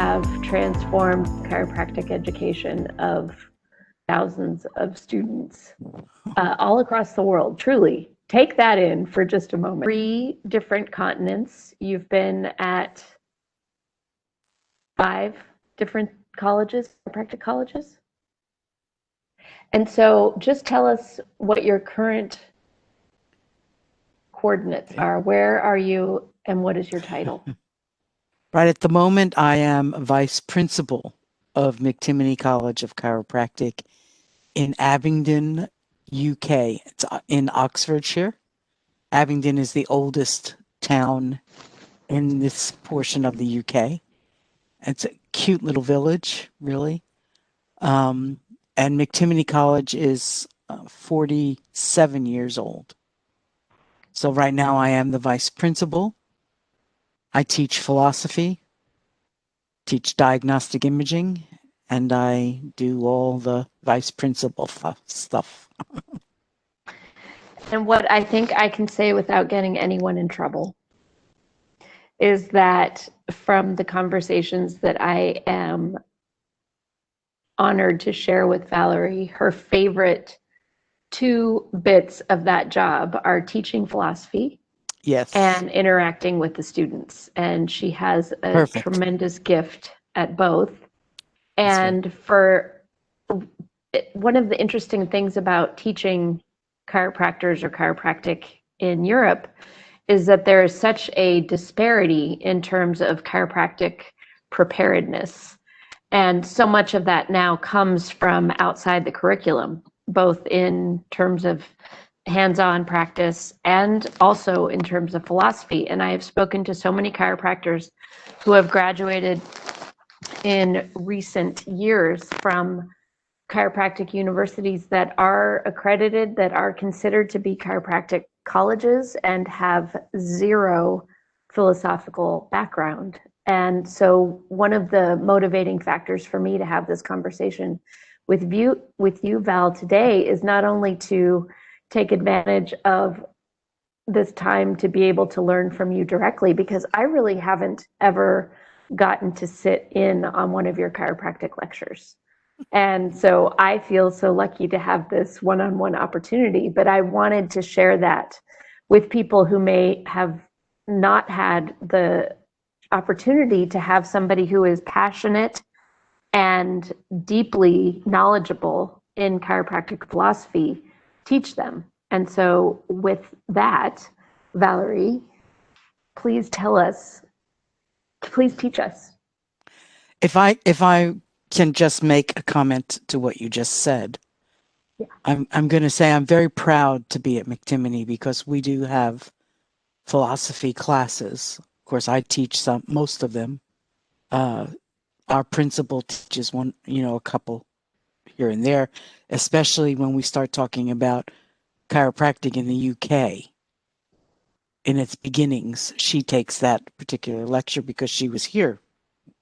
have transformed chiropractic education of thousands of students all across the world. Truly, take that in for just a moment. 3 different continents. You've been at 5 different colleges, chiropractic colleges. And so just tell us what your current coordinates are. Where are you and what is your title? Right at the moment, I am vice principal of McTimoney College of Chiropractic in Abingdon, UK. It's in Oxfordshire. Abingdon is the oldest town in this portion of the UK. It's a cute little village, really. And McTimoney College is 47 years old. So right now I am the vice principal. I teach philosophy, teach diagnostic imaging, and I do all the vice principal stuff. And what I think I can say without getting anyone in trouble is that from the conversations that I am honored to share with Valerie, her favorite 2 bits of that job are teaching philosophy. Yes. And interacting with the students. And she has a Perfect. tremendous gift at both. And for one of the interesting things about teaching chiropractors or chiropractic in Europe is that there is such a disparity in terms of chiropractic preparedness. And so much of that now comes from outside the curriculum, both in terms of hands-on practice and also in terms of philosophy. And I have spoken to so many chiropractors who have graduated in recent years from chiropractic universities that are accredited, that are considered to be chiropractic colleges and have 0 philosophical background. And so one of the motivating factors for me to have this conversation with you, Val, today is not only to take advantage of this time to be able to learn from you directly, because I really haven't ever gotten to sit in on one of your chiropractic lectures. And so I feel so lucky to have this one-on-one opportunity, but I wanted to share that with people who may have not had the opportunity to have somebody who is passionate and deeply knowledgeable in chiropractic philosophy teach them. And so with that, Valerie, please teach us. If I can just make a comment to what you just said. Yeah. I'm going to say I'm very proud to be at McTimoney because we do have philosophy classes. Of course, I teach most of them. Our principal teaches one, a couple here and there, especially when we start talking about chiropractic in the UK. In its beginnings, she takes that particular lecture because she was here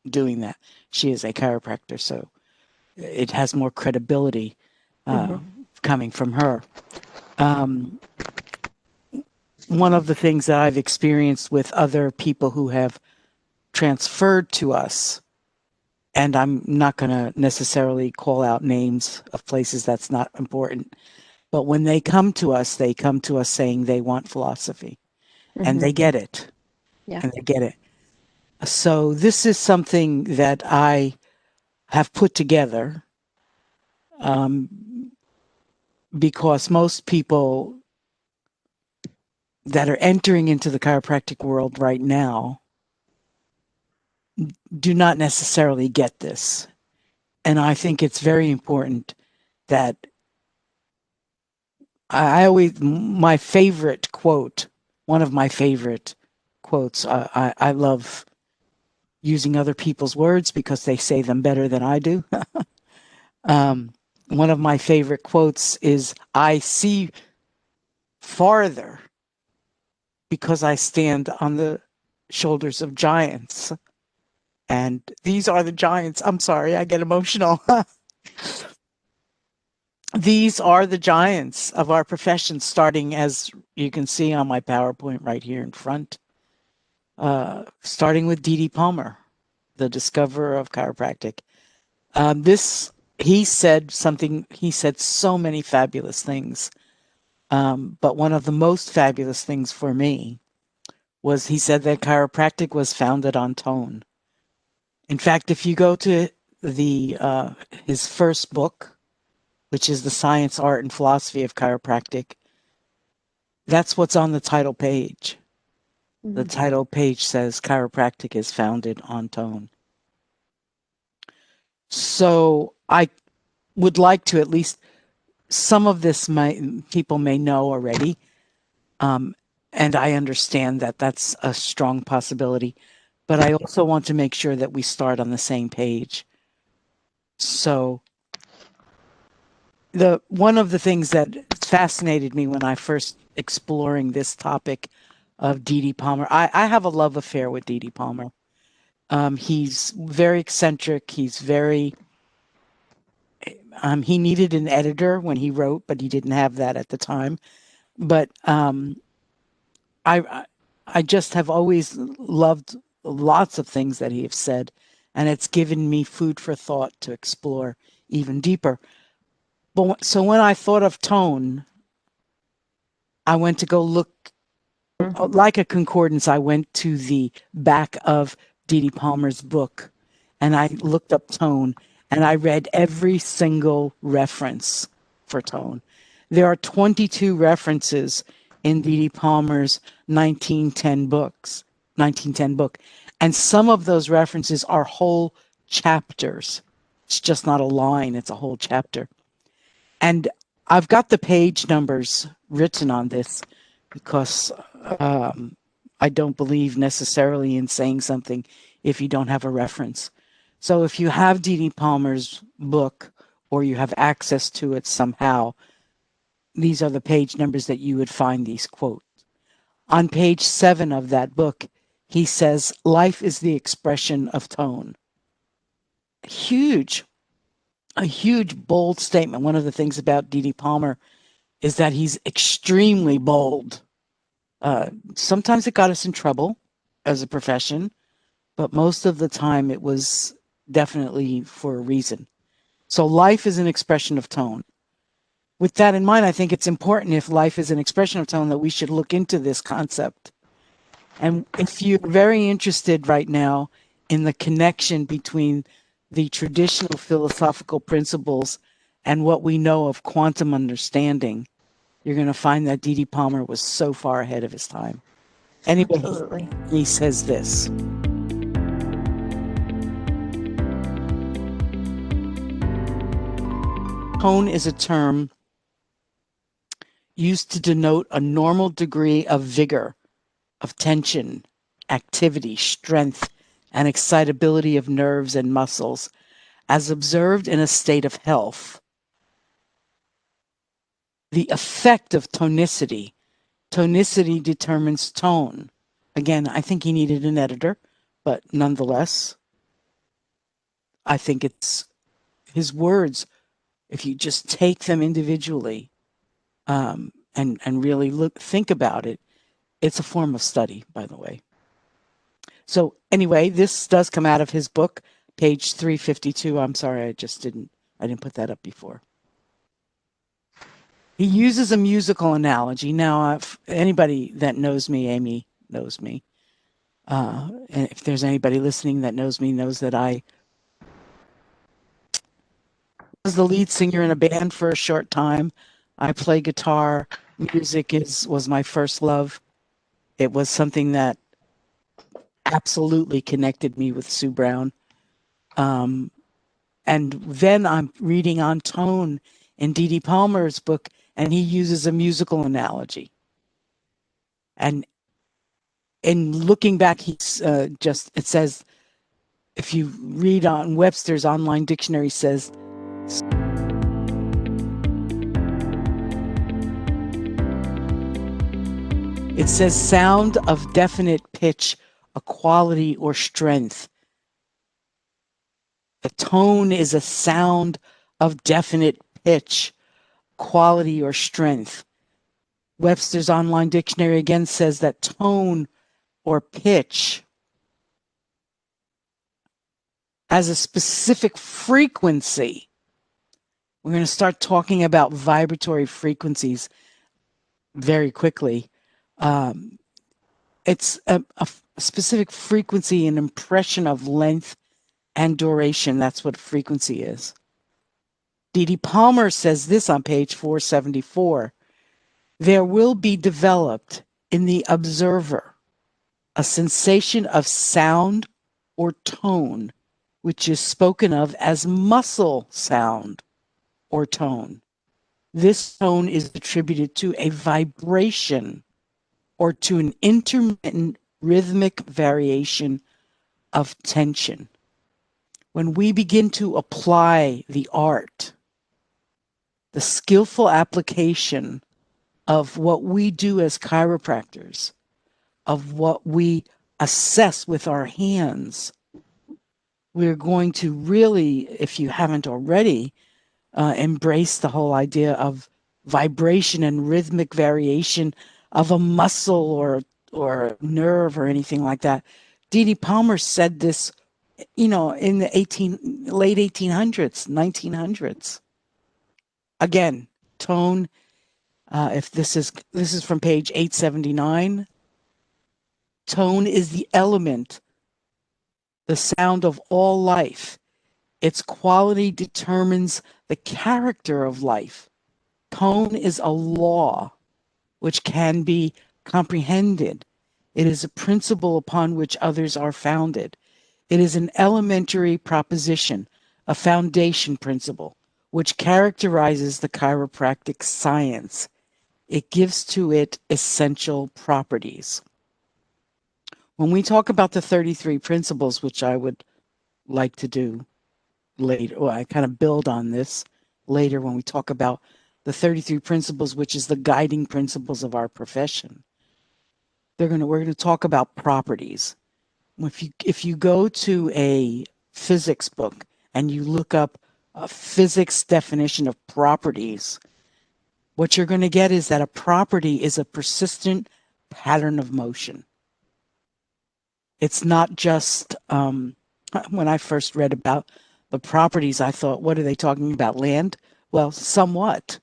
doing that. She is a chiropractor, so it has more credibility coming from her. One of the things that I've experienced with other people who have transferred to us, and I'm not going to necessarily call out names of places, that's not important, but when they come to us saying they want philosophy, and they get it. Yeah. And they get it. So this is something that I have put together because most people that are entering into the chiropractic world right now do not necessarily get this. And I think it's very important that my favorite quote, one of my favorite quotes, I love using other people's words because they say them better than I do. One of my favorite quotes is, "I see farther because I stand on the shoulders of giants." And these are the giants. I'm sorry, I get emotional. These are the giants of our profession, starting, as you can see on my PowerPoint right here in front, starting with D.D. Palmer, the discoverer of chiropractic. He said so many fabulous things. But one of the most fabulous things for me was he said that chiropractic was founded on tone. In fact, if you go to his first book, which is The Science, Art, and Philosophy of Chiropractic, that's what's on the title page. The title page says chiropractic is founded on tone. So I would like to, at least some of this people may know already. And I understand that that's a strong possibility, but I also want to make sure that we start on the same page. So one of the things that fascinated me when I first exploring this topic of D.D. Palmer, I have a love affair with D.D. Palmer. He's very eccentric. He's very, he needed an editor when he wrote, but he didn't have that at the time. But I just have always loved lots of things that he has said, and it's given me food for thought to explore even deeper. But so when I thought of tone, I went to go look, like a concordance, I went to the back of D.D. Palmer's book, and I looked up tone, and I read every single reference for tone. There are 22 references in D.D. Palmer's 1910 book. And some of those references are whole chapters. It's just not a line, it's a whole chapter. And I've got the page numbers written on this because I don't believe necessarily in saying something if you don't have a reference. So if you have D.D. Palmer's book or you have access to it somehow, these are the page numbers that you would find these quotes. On page 7 of that book, he says, life is the expression of tone. A huge, bold statement. One of the things about D.D. Palmer is that he's extremely bold. Sometimes it got us in trouble as a profession, but most of the time it was definitely for a reason. So life is an expression of tone. With that in mind, I think it's important, if life is an expression of tone, that we should look into this concept. And if you're very interested right now in the connection between the traditional philosophical principles and what we know of quantum understanding, you're going to find that D.D. Palmer was so far ahead of his time. Anyway, absolutely. He says this. Tone is a term used to denote a normal degree of vigor, of tension, activity, strength, and excitability of nerves and muscles, as observed in a state of health. The effect of tonicity. Tonicity determines tone. Again, I think he needed an editor, but nonetheless, I think it's his words. If you just take them individually and really think about it, it's a form of study, by the way. So anyway, this does come out of his book, page 352. I'm sorry, I didn't put that up before. He uses a musical analogy. Now, if anybody that knows me, Amy knows me. And if there's anybody listening that knows me, knows that I was the lead singer in a band for a short time. I play guitar. Music was my first love. It was something that absolutely connected me with Sue Brown. And then I'm reading on tone in D.D. Palmer's book, and he uses a musical analogy. And in looking back, it says, if you read on Webster's online dictionary, says, it says sound of definite pitch, a quality or strength. A tone is a sound of definite pitch, quality or strength. Webster's online dictionary again says that tone or pitch as a specific frequency. We're going to start talking about vibratory frequencies very quickly. It's a specific frequency, an impression of length and duration. That's what frequency is. D.D. Palmer says this on page 474. There will be developed in the observer a sensation of sound or tone, which is spoken of as muscle sound or tone. This tone is attributed to a vibration or to an intermittent rhythmic variation of tension. When we begin to apply the art, the skillful application of what we do as chiropractors, of what we assess with our hands, we're going to really, if you haven't already, embrace the whole idea of vibration and rhythmic variation of a muscle or nerve or anything like that. D.D. Palmer said this, in the late 1800s, 1900s. Again, tone. If this is from page 879. Tone is the element, the sound of all life. Its quality determines the character of life. Tone is a law which can be comprehended. It is a principle upon which others are founded. It is an elementary proposition, a foundation principle, which characterizes the chiropractic science. It gives to it essential properties. When we talk about the 33 principles, which I would like to do later, I kind of build on this later when we talk about the 33 principles, which is the guiding principles of our profession. We're going to talk about properties. If you go to a physics book and you look up a physics definition of properties, what you're going to get is that a property is a persistent pattern of motion. It's not just, when I first read about the properties, I thought, what are they talking about, land? Well, somewhat,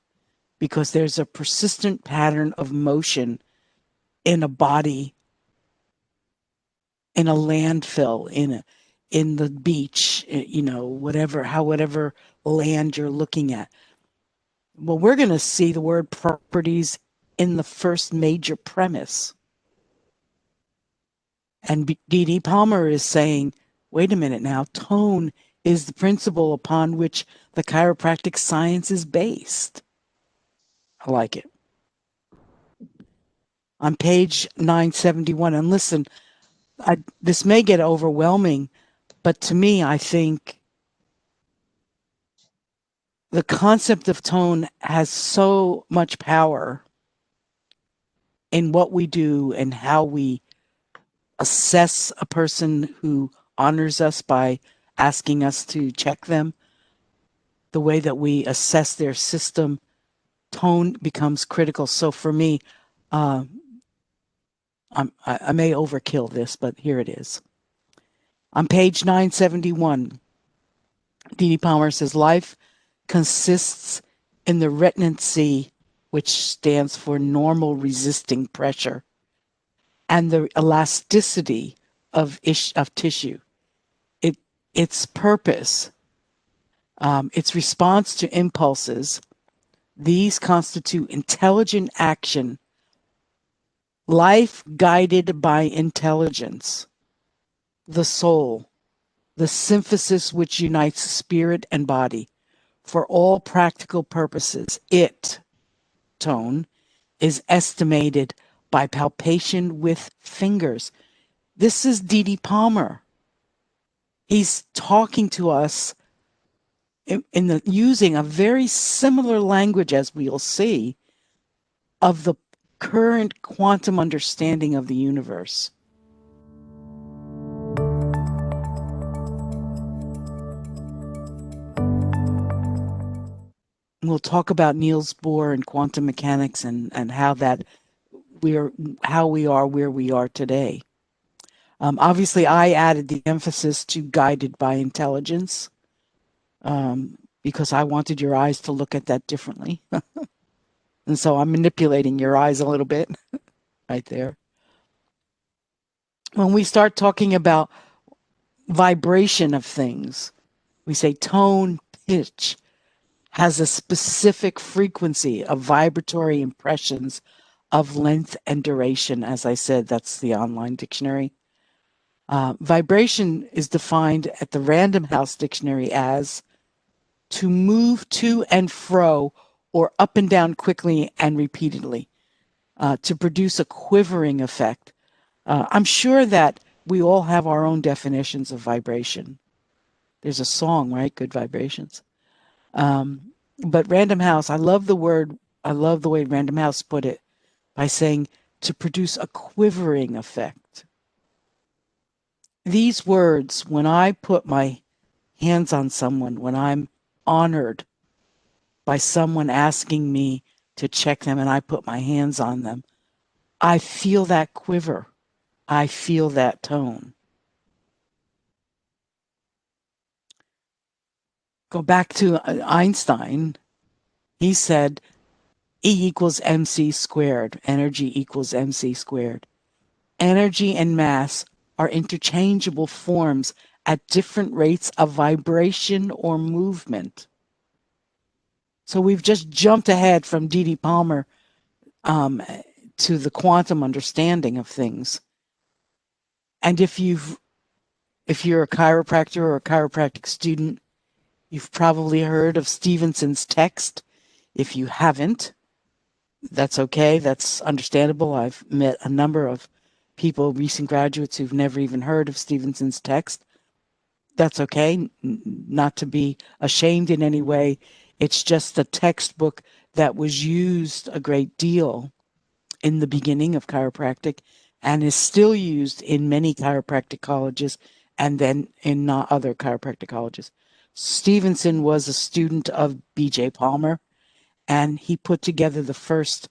because there's a persistent pattern of motion in a body, in a landfill, in the beach, whatever land you're looking at. Well, we're going to see the word properties in the first major premise. And D.D. Palmer is saying, wait a minute now, tone is the principle upon which the chiropractic science is based. I like it. On page 971, and listen, this may get overwhelming, but to me, I think the concept of tone has so much power in what we do and how we assess a person who honors us by asking us to check them, the way that we assess their system. Tone becomes critical. So for me, I may overkill this, but here it is. On page 971, D.D. Palmer says, life consists in the retenancy, which stands for normal resisting pressure, and the elasticity of tissue. Its purpose, its response to impulses, these constitute intelligent action, life guided by intelligence, the soul, the synthesis which unites spirit and body. For all practical purposes, tone, is estimated by palpation with fingers. This is D.D. Palmer. He's talking to us using a very similar language, as we'll see, of the current quantum understanding of the universe. We'll talk about Niels Bohr and quantum mechanics and how we are where we are today. Obviously, I added the emphasis to guided by intelligence because I wanted your eyes to look at that differently. And so I'm manipulating your eyes a little bit right there. When we start talking about vibration of things, we say tone, pitch has a specific frequency of vibratory impressions of length and duration. As I said, that's the online dictionary. Vibration is defined at the Random House Dictionary as to move to and fro or up and down quickly and repeatedly, to produce a quivering effect. I'm sure that we all have our own definitions of vibration. There's a song, right? Good Vibrations. But Random House, I love the way Random House put it by saying to produce a quivering effect. These words, when I put my hands on someone, when I'm honored by someone asking me to check them and I put my hands on them, I feel that quiver. I feel that tone. Go back to Einstein. He said E equals mc squared. Energy equals mc squared. Energy and mass are interchangeable forms at different rates of vibration or movement. So we've just jumped ahead from D.D. Palmer to the quantum understanding of things. And if you're a chiropractor or a chiropractic student, you've probably heard of Stevenson's text. If you haven't, that's okay. That's understandable. I've met a number of people, recent graduates, who've never even heard of Stevenson's text. That's okay. Not to be ashamed in any way. It's just a textbook that was used a great deal in the beginning of chiropractic and is still used in many chiropractic colleges and then in not other chiropractic colleges. Stevenson was a student of B.J. Palmer, and he put together the first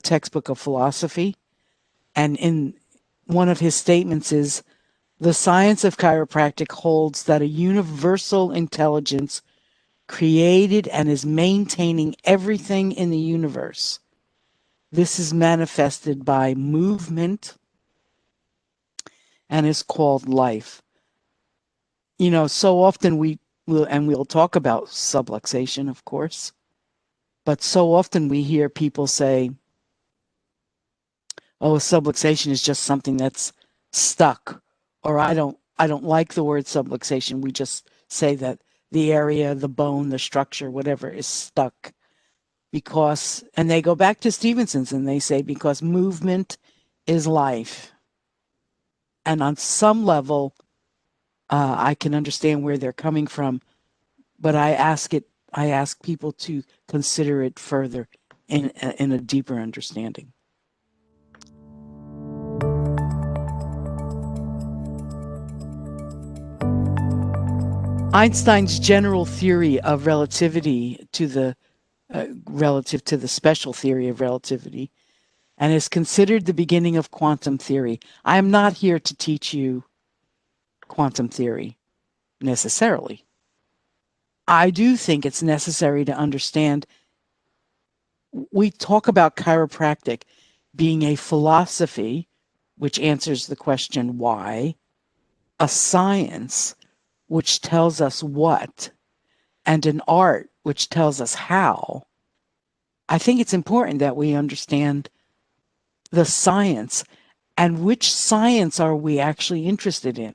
textbook of philosophy. And in one of his statements is, the science of chiropractic holds that a universal intelligence created and is maintaining everything in the universe. This is manifested by movement and is called life. You know, so often we'll talk about subluxation, of course, but so often we hear people say, oh, subluxation is just something that's stuck, or I don't like the word subluxation. We just say that the area, the bone, the structure, whatever is stuck because, and they go back to Stevenson's and they say, because movement is life. And on some level, I can understand where they're coming from, but I ask people to consider it further in a deeper understanding. Einstein's general theory of relativity to the relative to the special theory of relativity, and is considered the beginning of quantum theory. I am not here to teach you quantum theory necessarily. I do think it's necessary to understand. We talk about chiropractic being a philosophy, which answers the question why, a science, which tells us what, and an art, which tells us how. I think it's important that we understand the science, and which science are we actually interested in?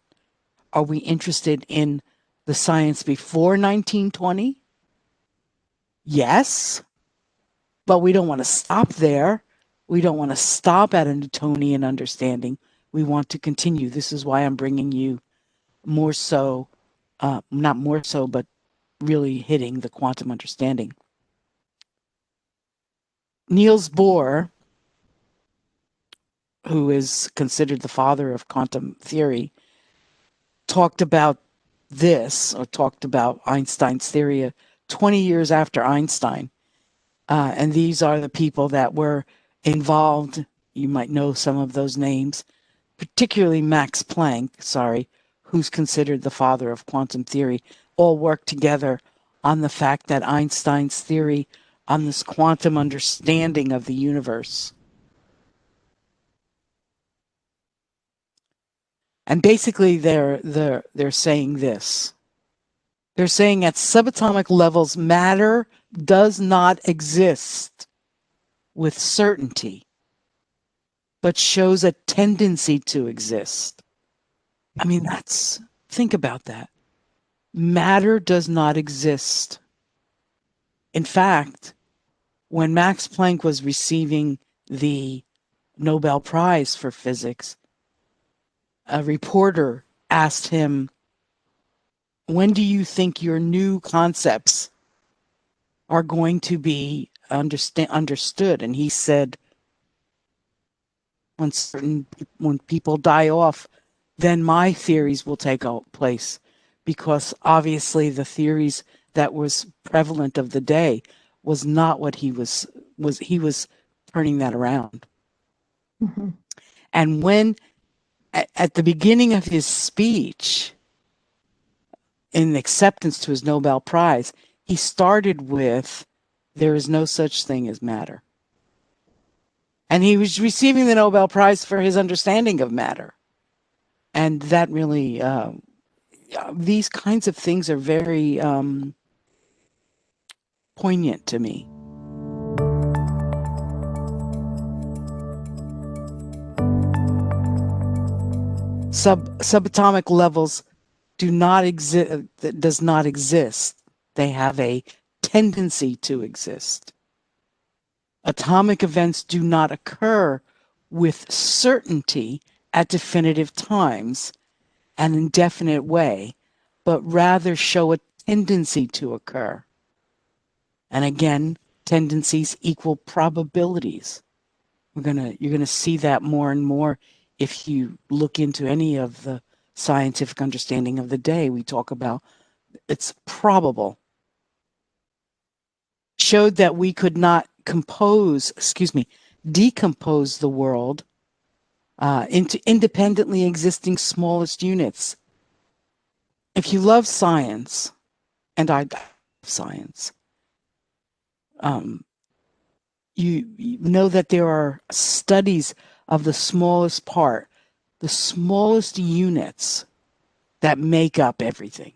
Are we interested in the science before 1920? Yes, but we don't want to stop there. We don't want to stop at a Newtonian understanding. We want to continue. This is why I'm bringing you more so, not more so, but really hitting the quantum understanding. Niels Bohr, who is considered the father of quantum theory, talked about this, or talked about Einstein's theory 20 years after Einstein. And these are the people that were involved. You might know some of those names. particularly Max Planck, who's considered the father of quantum theory, all worked together on the fact that Einstein's theory on this quantum understanding of the universe. And basically they're saying this. They're saying at subatomic levels, matter does not exist with certainty, but shows a tendency to exist. I mean, think about that. Matter does not exist. In fact, when Max Planck was receiving the Nobel Prize for Physics, a reporter asked him, when do you think your new concepts are going to be understood? And he said, when people die off, then my theories will take place, because obviously the theories that was prevalent of the day was not what he was turning that around. Mm-hmm. And when at the beginning of his speech in acceptance to his Nobel Prize, he started with, there is no such thing as matter. And he was receiving the Nobel Prize for his understanding of matter. And that really, these kinds of things are very poignant to me. Subatomic levels does not exist. They have a tendency to exist. Atomic events do not occur with certainty at definitive times, an indefinite way, but rather show a tendency to occur. And again, tendencies equal probabilities. You're gonna see that more and more if you look into any of the scientific understanding of the day. We talk about it's probable. Showed that we could not decompose the world into independently existing smallest units. If you love science, and I love science, you know that there are studies of the smallest part, the smallest units that make up everything.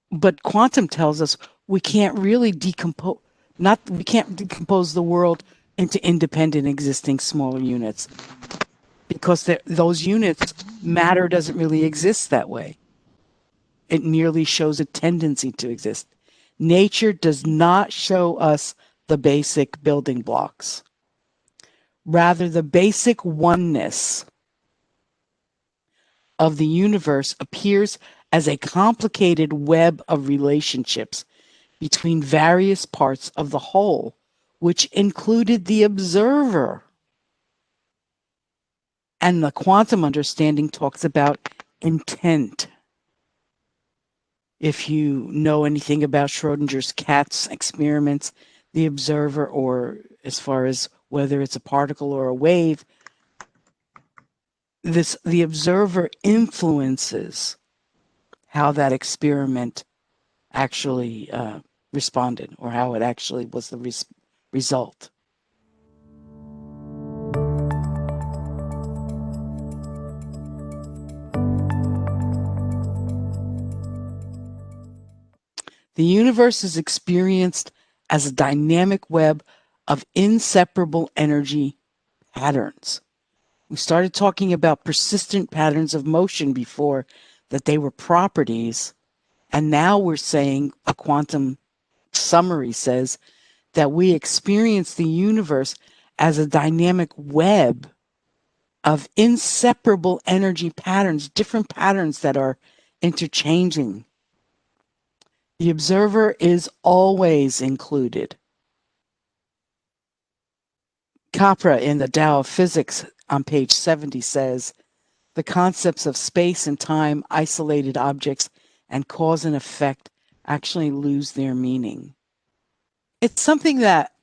But quantum tells us we can't really decompose the world into independent existing smaller units, because those units, matter doesn't really exist that way. It merely shows a tendency to exist. Nature does not show us the basic building blocks. Rather, the basic oneness of the universe appears as a complicated web of relationships between various parts of the whole, which included the observer. And the quantum understanding talks about intent. If you know anything about Schrodinger's cat's experiments, the observer, or as far as whether it's a particle or a wave, the observer influences how that experiment actually responded, or how it actually was the result. The universe is experienced as a dynamic web of inseparable energy patterns. We started talking about persistent patterns of motion before, that they were properties. And now we're saying, a quantum summary says, that we experience the universe as a dynamic web of inseparable energy patterns, different patterns that are interchanging. The observer is always included. Capra in the Tao of Physics on page 70 says, the concepts of space and time, isolated objects, and cause and effect actually lose their meaning. It's something that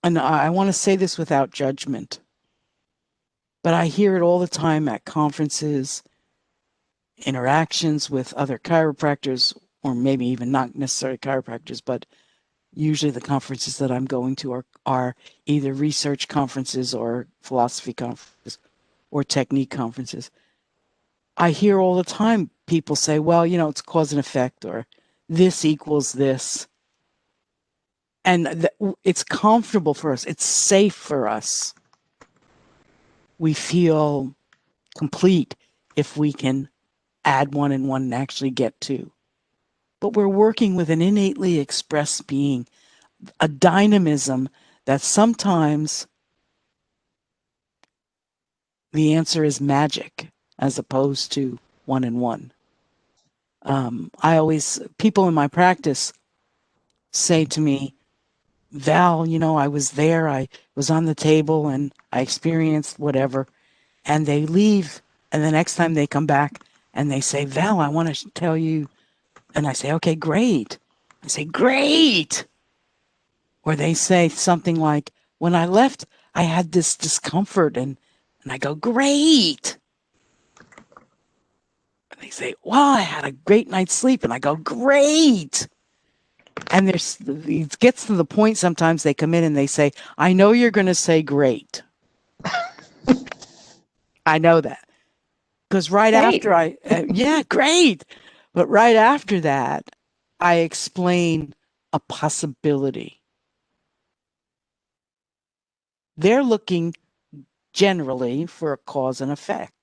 and I want to say this without judgment, but I hear it all the time at conferences, interactions with other chiropractors, or maybe even not necessarily chiropractors, but usually the conferences that I'm going to are either research conferences or philosophy conferences or technique conferences. I hear all the time people say, well, it's cause and effect, or this equals this. And it's comfortable for us. It's safe for us. We feel complete if we can add one and one and actually get two. But we're working with an innately expressed being, a dynamism that sometimes the answer is magic as opposed to one and one. People in my practice say to me, Val, I was there, I was on the table and I experienced whatever. And they leave. And the next time they come back and they say, Val, I want to tell you. And I say, okay, great. I say, great. Or they say something like, when I left, I had this discomfort. And I go, great. And they say, well, I had a great night's sleep. And I go, great. And it gets to the point sometimes they come in and they say, I know you're going to say great. I know that. Because right Great. after yeah, great. But right after that, I explain a possibility. They're looking generally for a cause and effect.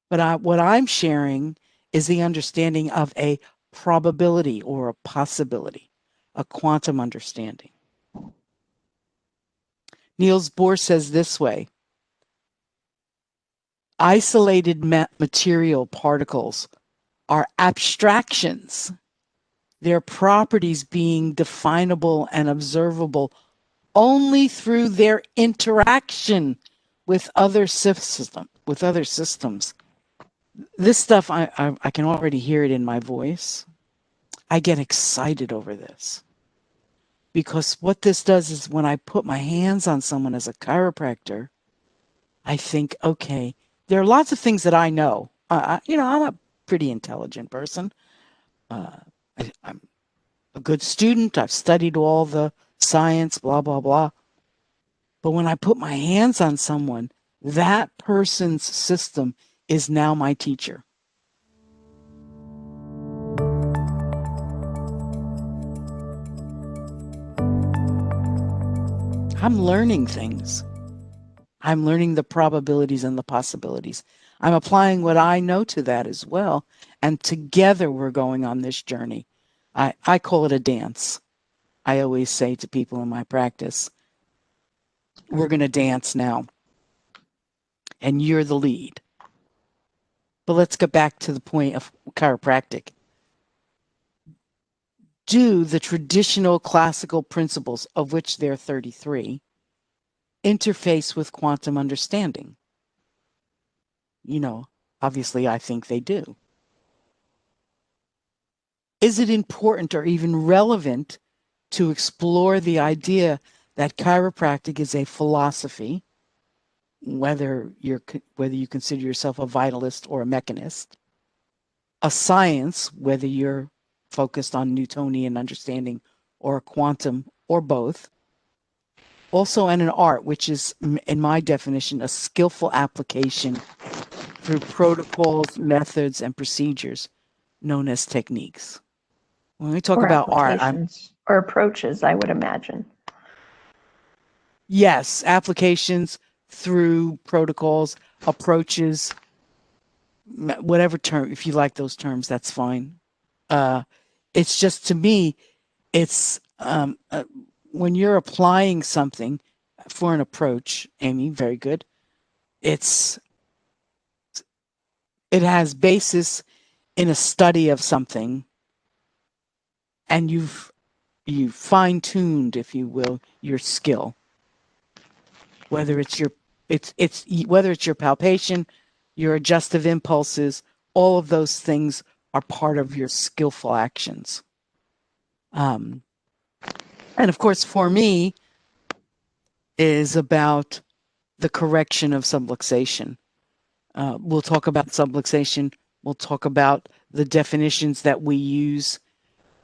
But what I'm sharing is the understanding of a probability or a possibility, a quantum understanding. Niels Bohr says this way: isolated material particles are abstractions, their properties being definable and observable only through their interaction with other systems. This stuff, I can already hear it in my voice. I get excited over this because what this does is when I put my hands on someone as a chiropractor, I think, okay, there are lots of things that I know. I'm a pretty intelligent person. I'm a good student. I've studied all the science, blah, blah, blah. But when I put my hands on someone, that person's system is now my teacher. I'm learning things. I'm learning the probabilities and the possibilities. I'm applying what I know to that as well. And together we're going on this journey. I call it a dance. I always say to people in my practice, we're going to dance now. And you're the lead. But let's get back to the point of chiropractic. Do the traditional classical principles, of which there are 33, interface with quantum understanding? Obviously, I think they do. Is it important or even relevant to explore the idea that chiropractic is a philosophy, whether you consider yourself a vitalist or a mechanist, a science, whether you're focused on Newtonian understanding or quantum or both, also and an art, which is, in my definition, a skillful application through protocols, methods, and procedures known as techniques. When we talk Or about art, applications or approaches, I would imagine. yes, applications through protocols, approaches, whatever term, if you like those terms, that's fine. It's just, to me, it's when you're applying something for an approach, Amy, very good. It has basis in a study of something, and you've fine-tuned, if you will, your skill. Whether it's your palpation, your adjustive impulses, all of those things are part of your skillful actions. And of course, for me, is about the correction of subluxation. We'll talk about subluxation. We'll talk about the definitions that we use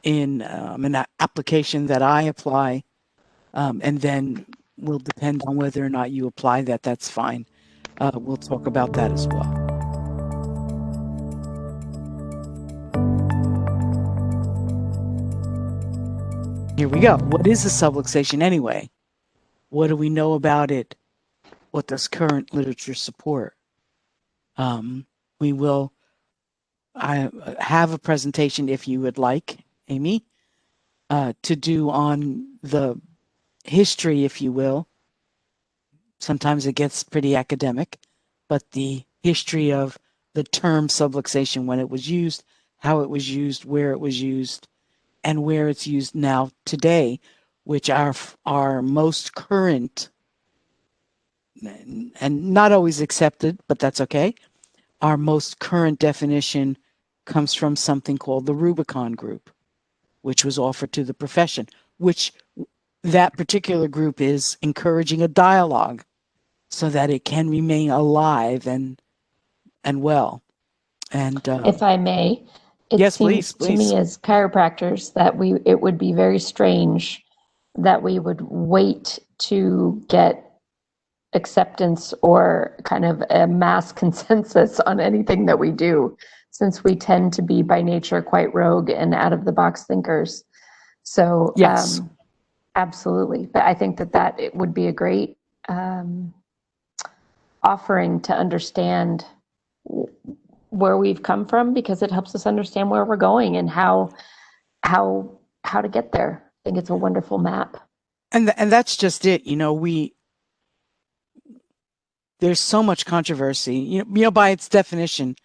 in an application that I apply. And then will depend on whether or not you apply that. That's fine. We'll talk about that as well. Here we go. What is a subluxation anyway? What do we know about it? What does current literature support? We will have a presentation, if you would like, Amy, to do on the history, if you will. Sometimes it gets pretty academic, but the history of the term subluxation, when it was used, how it was used, where it was used, and where it's used now today, which are our most current and not always accepted, but that's okay. Our most current definition comes from something called the Rubicon Group, which was offered to the profession, which that particular group is encouraging a dialogue so that it can remain alive and well. And if I may, it yes, seems please. to me as chiropractors that it would be very strange that we would wait to get acceptance or kind of a mass consensus on anything that we do, since we tend to be by nature quite rogue and out of the box thinkers. So yes. Absolutely. But I think that it would be a great offering to understand where we've come from, because it helps us understand where we're going and how to get there. I think it's a wonderful map. And that's just it. There's so much controversy. By its definition,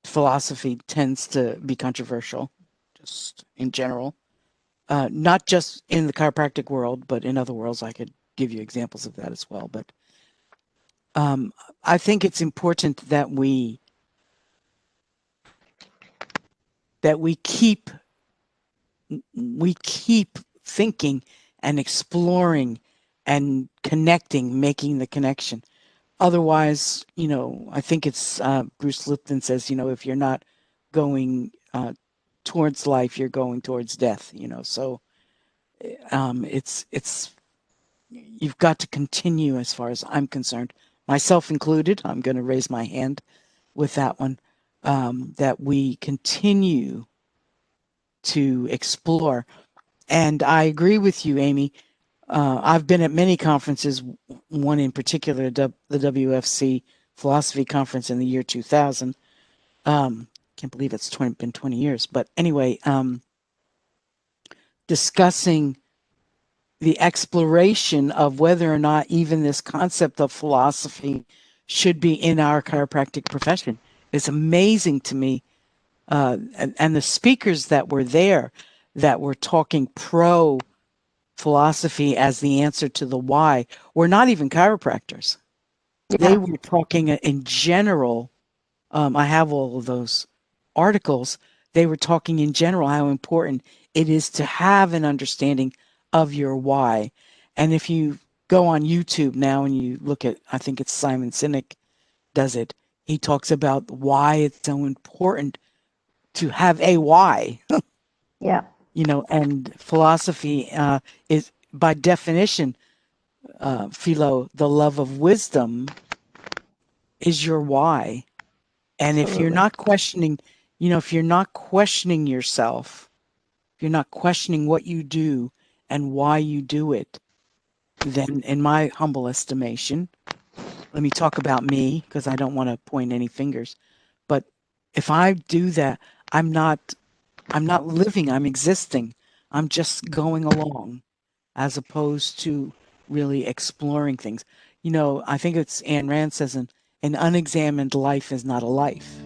philosophy tends to be controversial, just in general. Not just in the chiropractic world, but in other worlds. I could give you examples of that as well. But I think it's important that we keep thinking and exploring and connecting, making the connection. Otherwise, I think it's Bruce Lipton says, if you're not going towards life, you're going towards death. So it's you've got to continue, as far as I'm concerned, myself included. I'm going to raise my hand with that one. That we continue to explore. And I agree with you, Amy. I've been at many conferences, one in particular, the WFC Philosophy Conference in the year 2000. Can't believe it's been 20 years. But anyway, discussing the exploration of whether or not even this concept of philosophy should be in our chiropractic profession. It's amazing to me. And the speakers that were there that were talking pro philosophy as the answer to the why were not even chiropractors. Yeah. They were talking in general. I have all of those articles. They were talking in general how important it is to have an understanding of your why. And if you go on YouTube now and you look at, I think it's Simon Sinek does it, he talks about why it's so important to have a why. Yeah. And philosophy is, by definition, Philo, the love of wisdom is your why. And Absolutely. if you're not questioning, if you're not questioning yourself, if you're not questioning what you do and why you do it, then in my humble estimation, let me talk about me because I don't want to point any fingers. But if I do that, I'm not living, I'm existing. I'm just going along as opposed to really exploring things. I think it's Ayn Rand says an unexamined life is not a life.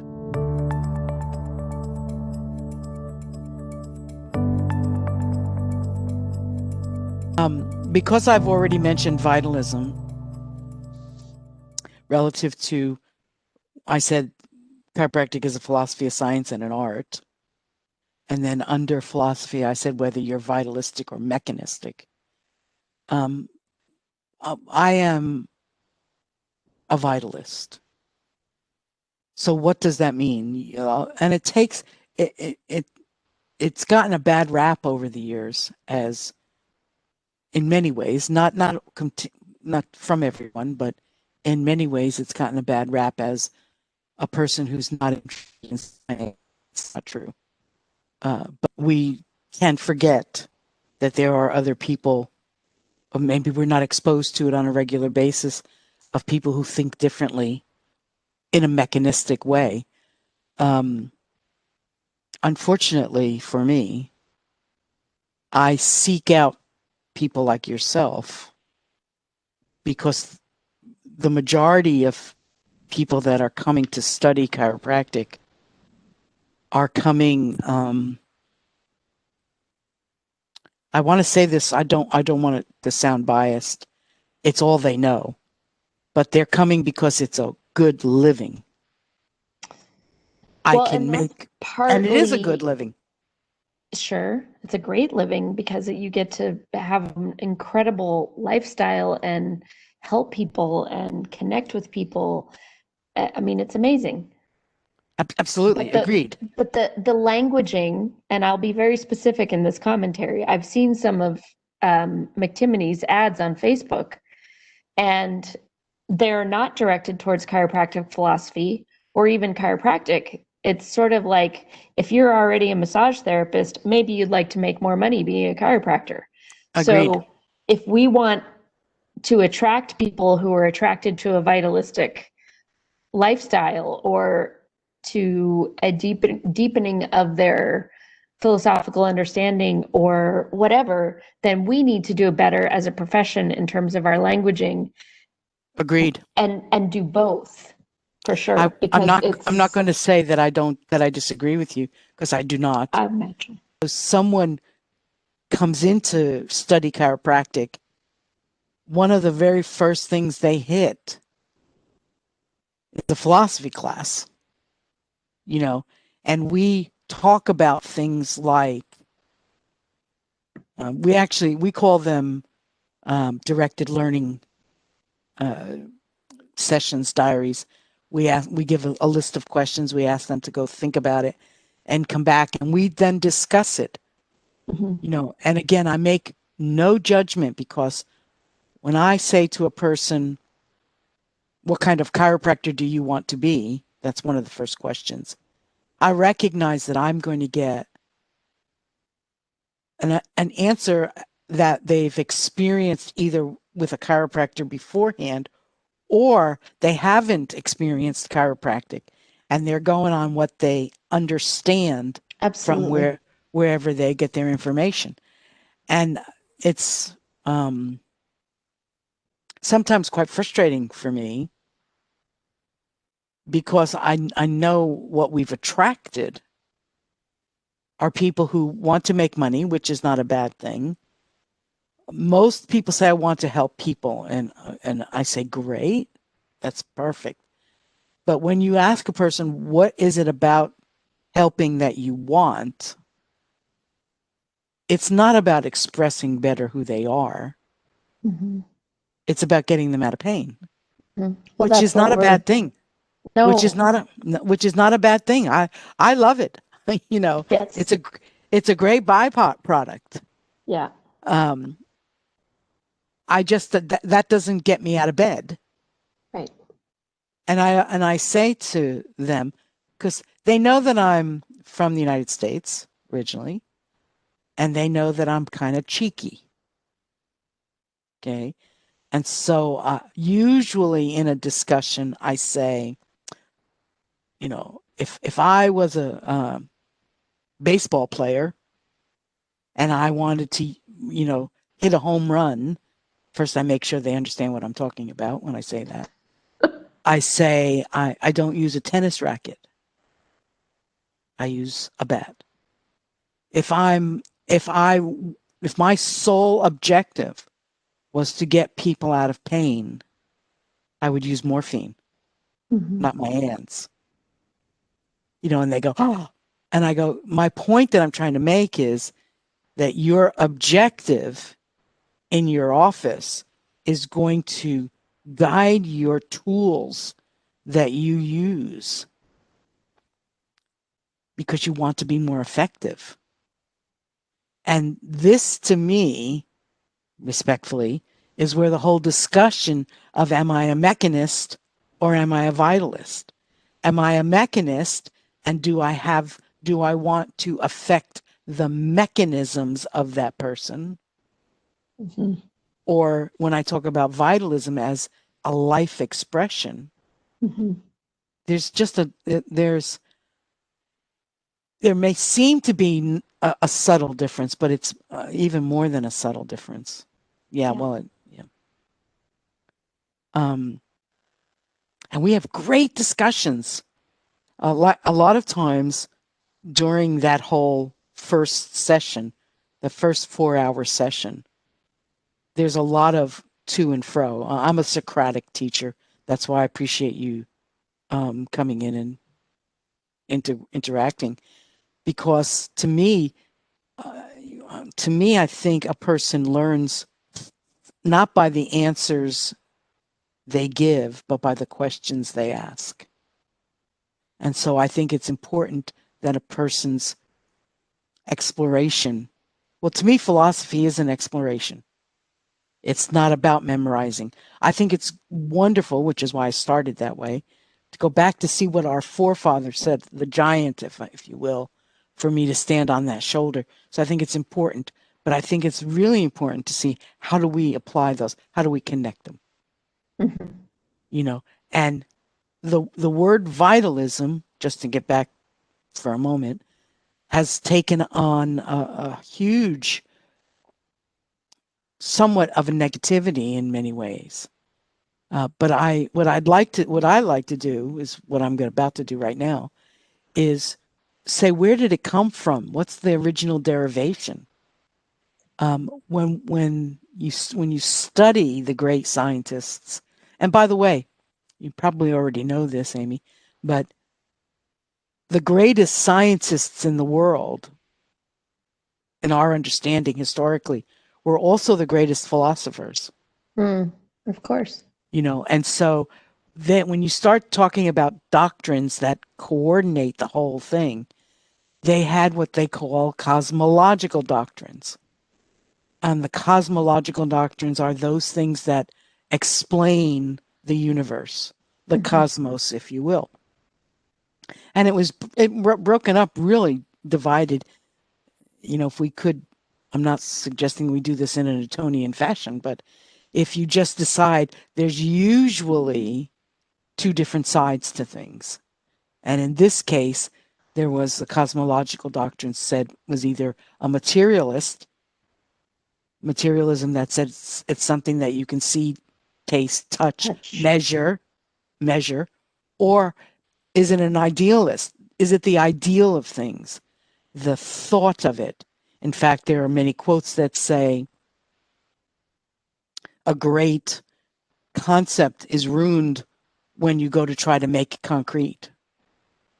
Because I've already mentioned vitalism relative to, I said chiropractic is a philosophy, a science, and an art. And then under philosophy, I said whether you're vitalistic or mechanistic. I am a vitalist. So what does that mean? You know, and it takes it's gotten a bad rap over the years, as in many ways, not from everyone, but in many ways, it's gotten a bad rap as a person who's not interested in science. It's not true. But we can't forget that there are other people, or maybe we're not exposed to it on a regular basis, of people who think differently in a mechanistic way. Unfortunately for me, I seek out people like yourself because the majority of people that are coming to study chiropractic are coming. I want to say this. I don't want it to sound biased. It's all they know, but they're coming because it's a good living. I Well, can and that's make, and it is a good partly, living. sure, it's a great living because you get to have an incredible lifestyle and help people and connect with people. I mean, it's amazing. Absolutely But the agreed. the languaging, and I'll be very specific in this commentary. I've seen some of McTimoney's ads on Facebook, and they're not directed towards chiropractic philosophy or even chiropractic. It's sort of like if you're already a massage therapist, maybe you'd like to make more money being a chiropractor. Agreed. So if we want to attract people who are attracted to a vitalistic lifestyle or to a deepening of their philosophical understanding or whatever, then we need to do better as a profession in terms of our languaging Agreed. and do both for sure I'm because not. I'm not it's going to say that I disagree with you, because I do not. I imagine. Someone comes in to study chiropractic, one of the very first things they hit is the philosophy class, you know, and we talk about things like, we call them directed learning sessions, diaries. We give a list of questions. We ask them to go think about it and come back, and we then discuss it. Mhm. You know, and again, I make no judgment, because when I say to a person, what kind of chiropractor do you want to be? That's one of the first questions. I recognize that I'm going to get an answer that they've experienced either with a chiropractor beforehand, or they haven't experienced chiropractic and they're going on what they understand from Absolutely. wherever they get their information. And it's sometimes quite frustrating for me, because I know what we've attracted are people who want to make money, which is not a bad thing. Most people say, I want to help people, and I say, great, that's perfect. But when you ask a person, what is it about helping that you want? It's not about expressing better who they are. Mm-hmm. It's about getting them out of pain, Mm-hmm. Well, which that's is what not a we're bad thing. no. Which is not a bad thing. I love it. You know, Yes. it's a great byproduct. Yeah. Um, I just that doesn't get me out of bed. Right. And I say to them, because they know that I'm from the United States originally, and they know that I'm kind of cheeky. Okay. And so usually in a discussion, I say, you know, if I was a baseball player and I wanted to, you know, hit a home run, first I make sure they understand what I'm talking about when I say that. I say I don't use a tennis racket. I use a bat. If I'm if I if my sole objective was to get people out of pain, I would use morphine, Mm-hmm. not my hands. You know, and they go, oh. And I go, my point that I'm trying to make is that your objective in your office is going to guide your tools that you use because you want to be more effective. And this, to me, respectfully, is where the whole discussion of am I a mechanist or am I a vitalist? Am I a mechanist, and do I want to affect the mechanisms of that person? Mm-hmm. Or when I talk about vitalism as a life expression, Mm-hmm. there's just there may seem to be a subtle difference, but it's even more than a subtle difference. Yeah, well, yeah. And we have great discussions. A lot of times during that whole first session, the first 4-hour session, there's a lot of to and fro. I'm a Socratic teacher. That's why I appreciate you coming in and interacting, because to me, I think a person learns not by the answers they give, but by the questions they ask. And so I think it's important that a person's exploration, well, to me, philosophy is an exploration. It's not about memorizing. I think it's wonderful, which is why I started that way, to go back to see what our forefathers said, the giant, if you will, for me to stand on that shoulder. So I think it's important, but I think it's really important to see how do we apply those? How do we connect them? Mm-hmm. You know, and the word vitalism, just to get back for a moment, has taken on a huge, somewhat of a negativity in many ways. But what I like to do is what I'm about to do right now is say, where did it come from? What's the original derivation? When you study the great scientists, and by the way, you probably already know this, Amy, but the greatest scientists in the world, in our understanding historically, were also the greatest philosophers. Of course. And so that when you start talking about doctrines that coordinate the whole thing, they had what they call cosmological doctrines. And the cosmological doctrines are those things that explain the universe, the Mm-hmm. cosmos, if you will. And broken up, really divided. If we could, I'm not suggesting we do this in a Newtonian fashion, but if you just decide there's usually two different sides to things. And in this case, there was the cosmological doctrine said was either a materialism that said it's something that you can see, taste, touch, measure, or is it an idealist? Is it the ideal of things, the thought of it? In fact, there are many quotes that say a great concept is ruined when you go to try to make it concrete.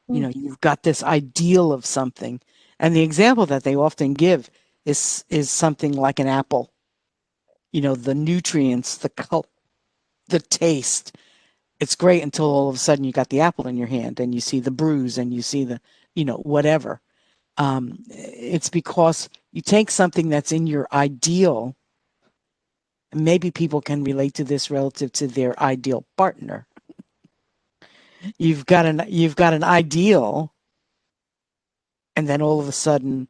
You've got this ideal of something. And the example that they often give is something like an apple. The nutrients, the color, the taste. It's great until all of a sudden you got the apple in your hand and you see the bruise and you see the, whatever. It's because you take something that's in your ideal, and maybe people can relate to this relative to their ideal partner. You've got an ideal, and then all of a sudden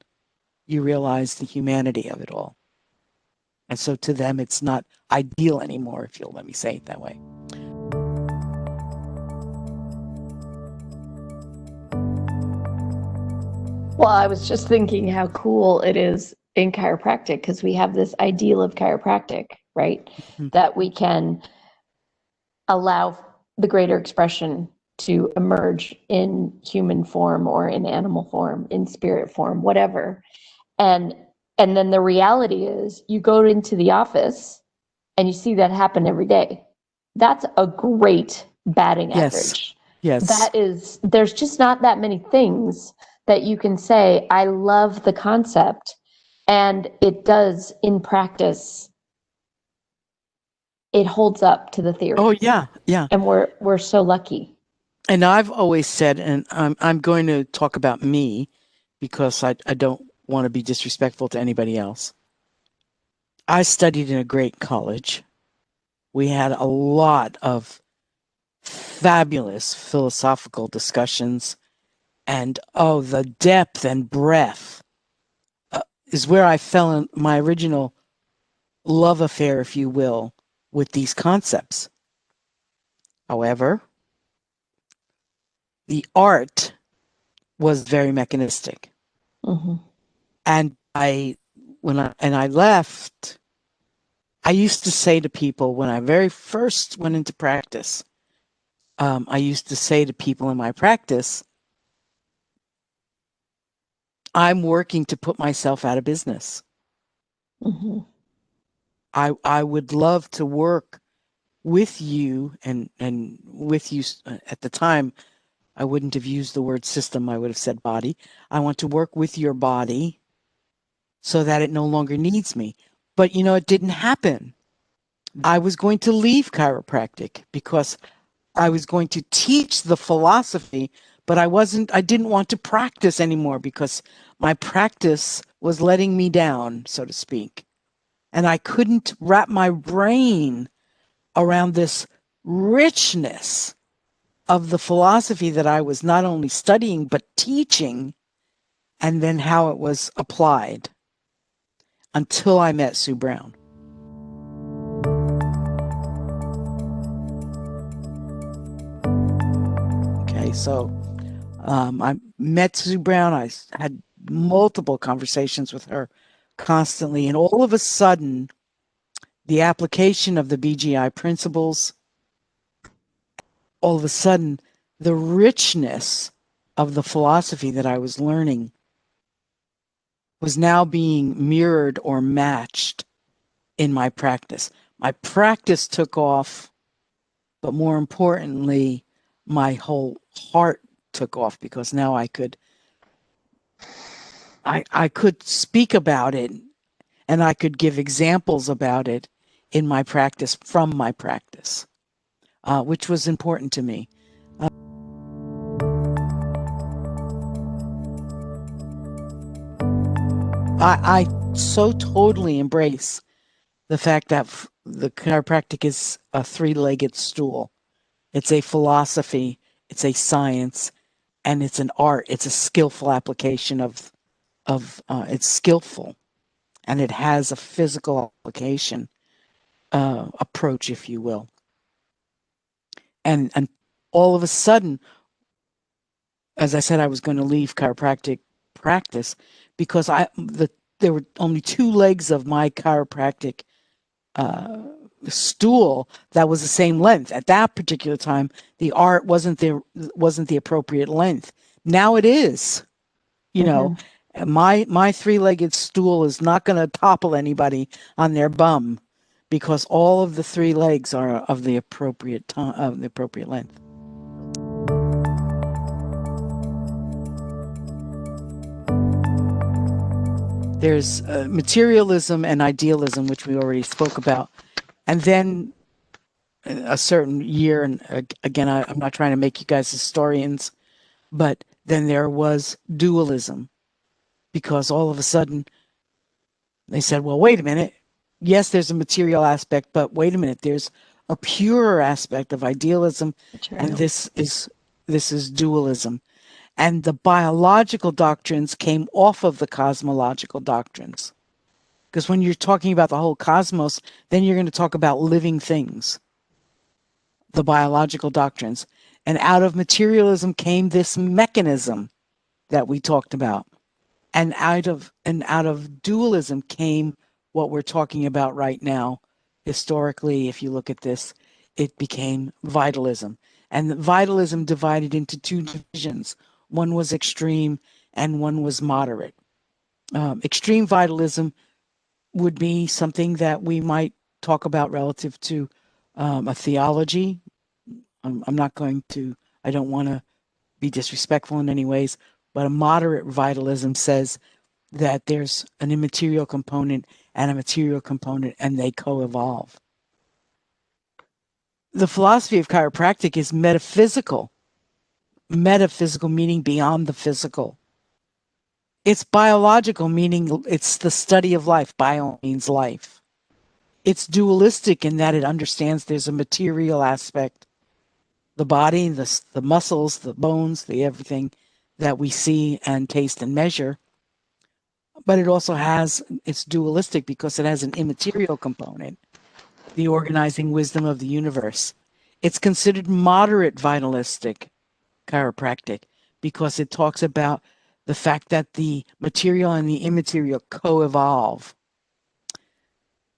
you realize the humanity of it all. And so to them, it's not ideal anymore, if you'll let me say it that way. Well, I was just thinking how cool it is in chiropractic because we have this ideal of chiropractic, right? Mm-hmm. That we can allow the greater expression to emerge in human form or in animal form, in spirit form, whatever. And then the reality is you go into the office and you see that happen every day. That's a great batting average. Yes. There's just not that many things that you can say, I love the concept, and it does in practice, it holds up to the theory. Oh, yeah, yeah. And we're so lucky. And I've always said, and I'm going to talk about me because I don't want to be disrespectful to anybody else. I studied in a great college. We had a lot of fabulous philosophical discussions, and the depth and breadth is where I fell in my original love affair, if you will, with these concepts. However, the art was very mechanistic. Mm-hmm. And when I left, I used to say to people when I very first went into practice, I used to say to people in my practice, I'm working to put myself out of business. Mm-hmm. I would love to work with you and with you at the time. I wouldn't have used the word system. I would have said body. I want to work with your body so that it no longer needs me. But, it didn't happen. I was going to leave chiropractic because I was going to teach the philosophy, but I didn't want to practice anymore because my practice was letting me down, so to speak. And I couldn't wrap my brain around this richness of the philosophy that I was not only studying, but teaching, and then how it was applied until I met Sue Brown. Okay, so I met Sue Brown. I had multiple conversations with her constantly, and all of a sudden, the application of the BGI principles, all of a sudden, the richness of the philosophy that I was learning was now being mirrored or matched in my practice. My practice took off, but more importantly, my whole heart took off because now I could speak about it and I could give examples about it in my practice, from my practice, which was important to me. I so totally embrace the fact that the chiropractic is a three-legged stool. It's a philosophy, it's a science, and it's an art. It's a skillful application of it's skillful, and it has a physical application approach, if you will. And all of a sudden, as I said, I was going to leave chiropractic practice because there were only two legs of my chiropractic stool that was the same length. At that particular time, the art wasn't the appropriate length. Now it is. My three-legged stool is not going to topple anybody on their bum because all of the three legs are of the appropriate time, of the appropriate length. There's materialism and idealism, which we already spoke about. And then a certain year, and again, I'm not trying to make you guys historians, but then there was dualism, because all of a sudden they said, well, wait a minute. Yes, there's a material aspect, but wait a minute, there's a purer aspect of idealism, and this is dualism. And the biological doctrines came off of the cosmological doctrines. Because when you're talking about the whole cosmos, then you're going to talk about living things, the biological doctrines. And out of materialism came this mechanism that we talked about. And out of dualism came what we're talking about right now. Historically, if you look at this, it became vitalism. And vitalism divided into two divisions. One was extreme and one was moderate. Extreme vitalism would be something that we might talk about relative to a theology. I don't want to be disrespectful in any ways, But a moderate vitalism says that there's an immaterial component and a material component, and they co-evolve. The philosophy of chiropractic is metaphysical. Metaphysical meaning beyond the physical. It's biological, meaning it's the study of life. Bio means life. It's dualistic in that it understands there's a material aspect, the body, the muscles, the bones, the everything that we see and taste and measure. But it also it's dualistic because it has an immaterial component, the organizing wisdom of the universe. It's considered moderate vitalistic chiropractic because it talks about the fact that the material and the immaterial co-evolve.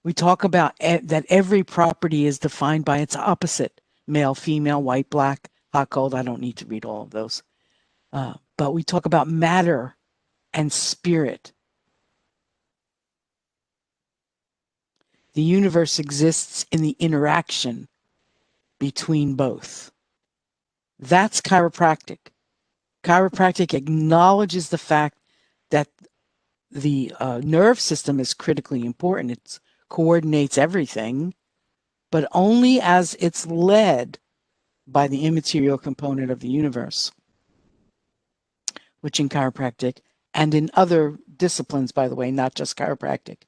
We talk about that every property is defined by its opposite, male, female, white, black, hot, cold. I don't need to read all of those. But we talk about matter and spirit. The universe exists in the interaction between both. That's chiropractic. Chiropractic acknowledges the fact that the nerve system is critically important. It coordinates everything, but only as it's led by the immaterial component of the universe, which in chiropractic and in other disciplines, by the way, not just chiropractic,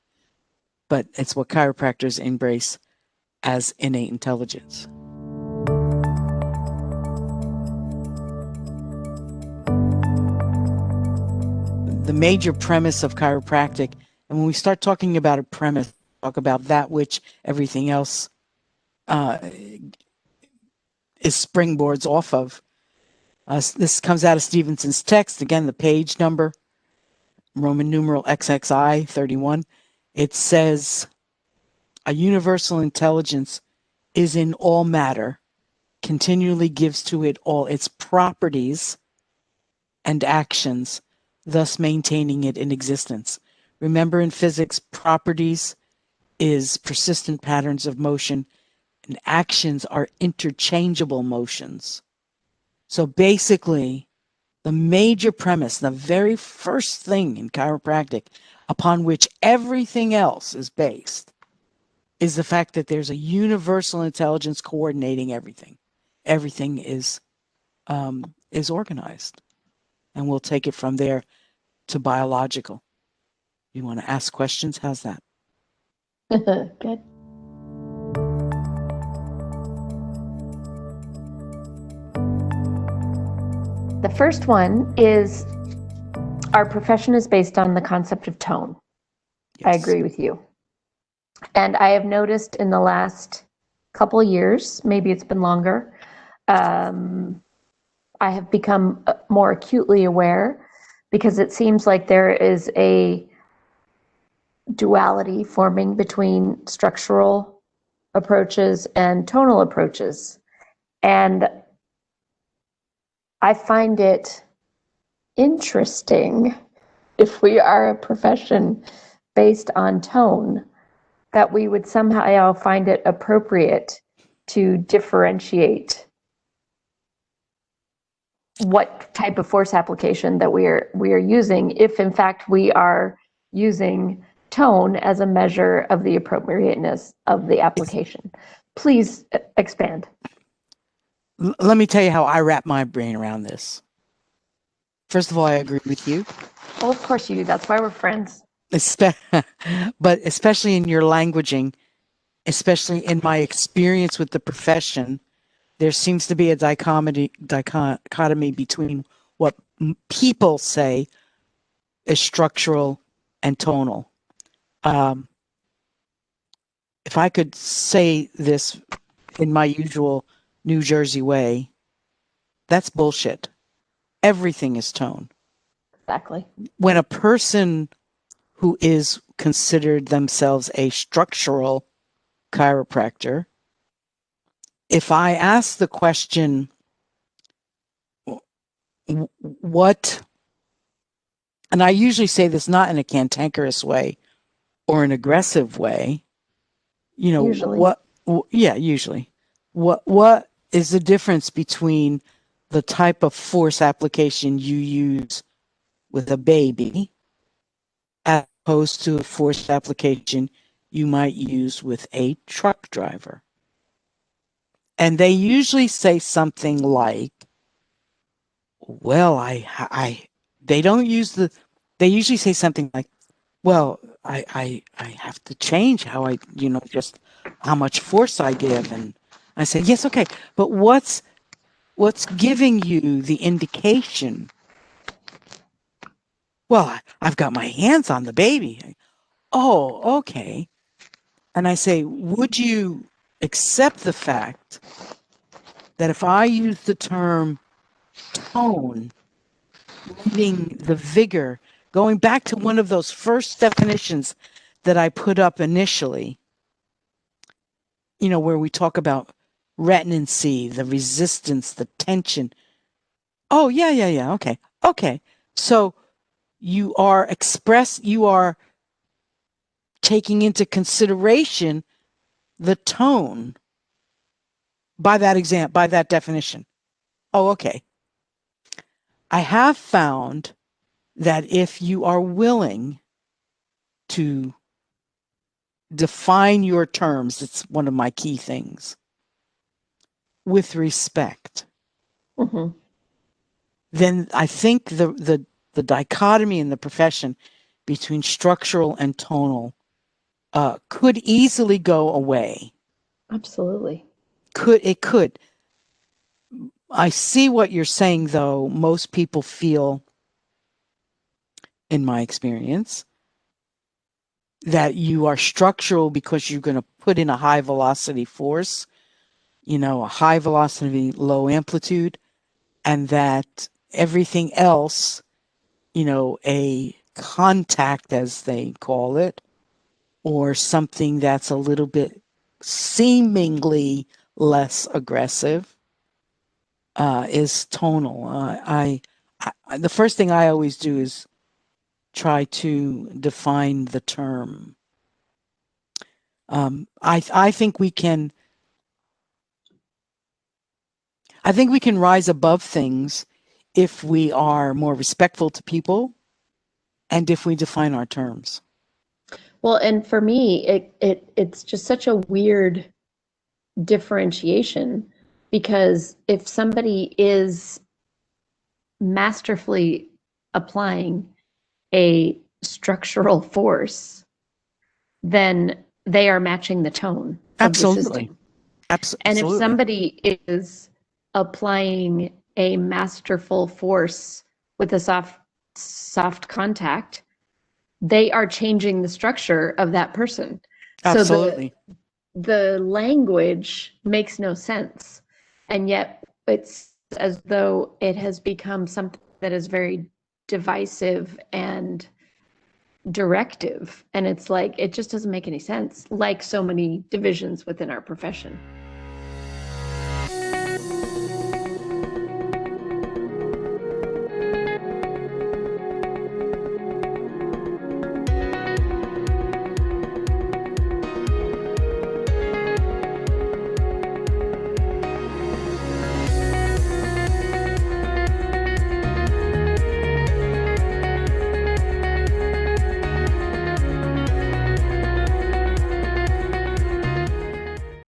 but it's what chiropractors embrace as innate intelligence. The major premise of chiropractic, and when we start talking about a premise, talk about that which everything else is springboards off of. This comes out of Stevenson's text. Again, the page number, Roman numeral XXI 31. It says, a universal intelligence is in all matter, continually gives to it all its properties and actions, thus maintaining it in existence. Remember, in physics, properties is persistent patterns of motion, and actions are interchangeable motions. So basically, the major premise, the very first thing in chiropractic upon which everything else is based, is the fact that there's a universal intelligence coordinating everything. Everything is organized. And we'll take it from there to biological. You want to ask questions? How's that? Good. The first one is, our profession is based on the concept of tone. Yes. I agree with you. And I have noticed in the last couple years, maybe it's been longer, I have become more acutely aware, because it seems like there is a duality forming between structural approaches and tonal approaches. And I find it interesting, if we are a profession based on tone, that we would somehow find it appropriate to differentiate what type of force application that we are using, if in fact we are using tone as a measure of the appropriateness of the application. Please expand. Let me tell you how I wrap my brain around this. First of all, I agree with you. Well, of course you do. That's why we're friends. But especially in your languaging, especially in my experience with the profession, there seems to be a dichotomy between what people say is structural and tonal. If I could say this in my usual New Jersey way, that's bullshit. Everything is tone. Exactly. When a person who is considered themselves a structural chiropractor, if I ask the question, what, and I usually say this not in a cantankerous way or an aggressive way, usually. Usually. What is the difference between the type of force application you use with a baby as opposed to a force application you might use with a truck driver. And they usually say something like, well, they don't use they usually say something like, well, I have to change how just how much force I give. And I say, yes, okay, but what's giving you the indication? Well, I've got my hands on the baby. Oh, okay. And I say, would you accept the fact that if I use the term tone, meaning the vigor, going back to one of those first definitions that I put up initially, where we talk about retinancy, the resistance, the tension. Oh, yeah. Okay. So you are taking into consideration the tone by that definition. Oh, okay. I have found that if you are willing to define your terms, it's one of my key things, with respect, then I think the dichotomy in the profession between structural and tonal could easily go away. Absolutely. It could. I see what you're saying, though. Most people feel, in my experience, that you are structural because you're going to put in a high velocity force, a high velocity, low amplitude, and that everything else, a contact, as they call it, or something that's a little bit seemingly less aggressive, is tonal. The first thing I always do is try to define the term. I think we can. I think we can rise above things if we are more respectful to people and if we define our terms. Well, and for me, it's just such a weird differentiation, because if somebody is masterfully applying a structural force, then they are matching the tone of the Absolutely. system. Absolutely. And if somebody is applying a masterful force with a soft contact, they are changing the structure of that person. Absolutely. So the language makes no sense. And yet it's as though it has become something that is very divisive and directive. And it's like, it just doesn't make any sense, like so many divisions within our profession.